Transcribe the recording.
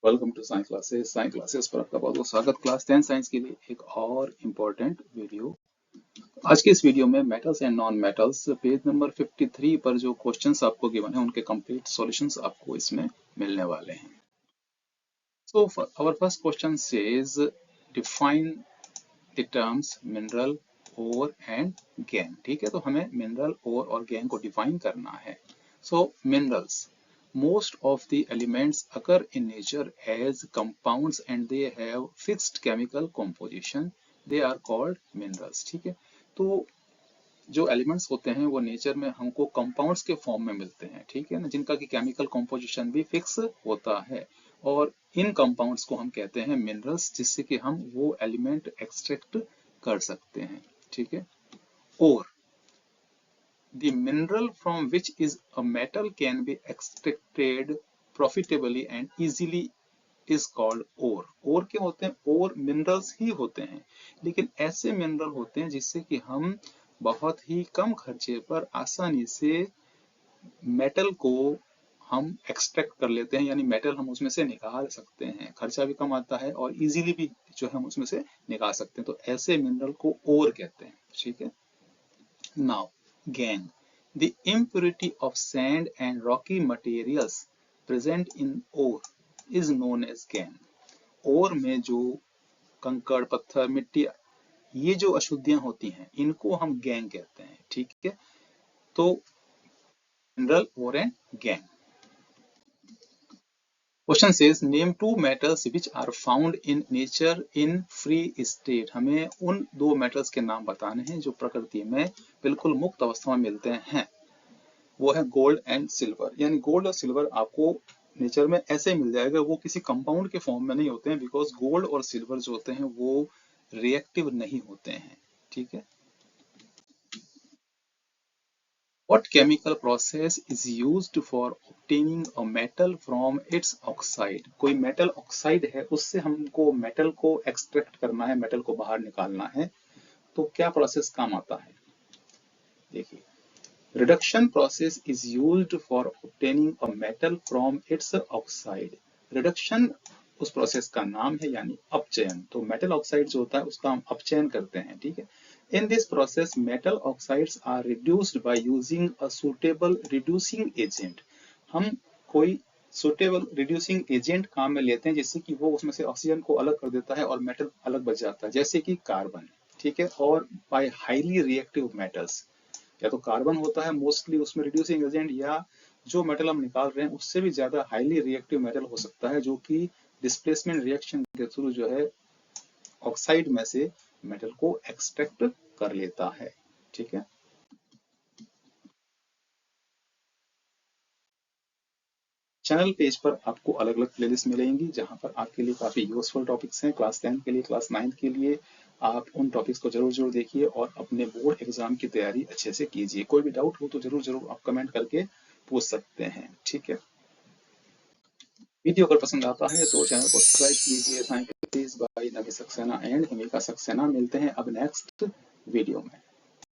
Welcome to science classes पर आपका बहुत बहुत स्वागत। क्लास 10 साइंस के लिए एक और इम्पोर्टेंट वीडियो। आज के इस वीडियो में metals and non metals page number 53 पर जो क्वेश्चंस आपको गिवन है उनके कंप्लीट सॉल्यूशंस आपको इसमें मिलने वाले हैं। So our first question says define the terms mineral, ore and gangue. ठीक है, तो हमें मिनरल, ओर और गैंग को डिफाइन करना है। सो minerals, most of the elements occur in nature as compounds and they have fixed chemical composition. They are called minerals. ठीक है, तो जो एलिमेंट्स होते हैं वो नेचर में हमको कंपाउंड्स के फॉर्म में मिलते हैं। ठीक है ना, जिनका की केमिकल कॉम्पोजिशन भी फिक्स होता है और इन कंपाउंड्स को हम कहते हैं मिनरल्स, जिससे कि हम वो एलिमेंट एक्सट्रैक्ट कर सकते हैं। ठीक है, और the mineral from which is a metal can be extracted profitably and easily is called ore. ore क्या होते हैं? ore minerals ही होते हैं, लेकिन ऐसे मिनरल होते हैं जिससे कि हम बहुत ही कम खर्चे पर आसानी से मेटल को हम एक्सट्रैक्ट कर लेते हैं, यानी मेटल हम उसमें से निकाल सकते हैं। खर्चा भी कम आता है और इजीली भी जो है हम उसमें से निकाल सकते हैं, तो ऐसे मिनरल को ओर कहते हैं। ठीक है, now gang, the impurity of sand and rocky materials present in ore is known as gangue. ore में जो कंकड़, पत्थर, मिट्टी, ये जो अशुद्धियां होती हैं इनको हम गैंग कहते हैं। ठीक है, तो mineral, ore and gangue. Question says name two metals which are found in nature in free state. हमें उन दो मेटल्स के नाम बताने हैं जो प्रकृति में बिल्कुल मुक्त अवस्था में मिलते हैं। वो है गोल्ड एंड सिल्वर। यानी गोल्ड और सिल्वर आपको नेचर में ऐसे मिल जाएगा, वो किसी कंपाउंड के फॉर्म में नहीं होते हैं, बिकॉज गोल्ड और सिल्वर जो होते हैं वो रिएक्टिव नहीं होते हैं। ठीक है, What chemical process is used for obtaining a metal from its oxide? कोई मेटल ऑक्साइड है, उससे हमको मेटल को एक्सट्रैक्ट करना है, मेटल को बाहर निकालना है, तो क्या प्रोसेस काम आता है? देखिए, Reduction process is used for obtaining a metal from its oxide. Reduction उस प्रोसेस का नाम है, यानी अपचयन। तो मेटल ऑक्साइड जो होता है उसका हम अपचयन करते हैं। ठीक है, in this process metal oxides are reduced by using a suitable reducing agent. हम कोई सुटेबल रिड्यूसिंग एजेंट काम में लेते हैं जिससे कि वो उसमें से ऑक्सीजन को अलग कर देता है और मेटल अलग बच जाता है, जैसे कि कार्बन। ठीक है, और बाय हाईली रिएक्टिव मेटल्स, या तो कार्बन होता है मोस्टली उसमें रिड्यूसिंग एजेंट, या जो मेटल हम निकाल रहे हैं उससे भी ज्यादा हाईली रिएक्टिव मेटल हो सकता है जो कि डिस्प्लेसमेंट रिएक्शन के थ्रू जो है ऑक्साइड में से मेटल को एक्सट्रैक्ट कर लेता है। ठीक है, चैनल पेज पर आपको अलग अलग प्लेलिस्ट मिलेंगी जहां पर आपके लिए काफी यूजफुल टॉपिक्स हैं। क्लास 10 के लिए, क्लास 9 के लिए आप उन टॉपिक्स को जरूर जरूर देखिए और अपने बोर्ड एग्जाम की तैयारी अच्छे से कीजिए। कोई भी डाउट हो तो जरूर जरूर आप कमेंट करके पूछ सकते हैं। ठीक है, वीडियो अगर पसंद आता है तो चैनल को सब्सक्राइब कीजिए। Thank you bye Navi Saxena and Himika Saxena. मिलते हैं अब नेक्स्ट वीडियो में।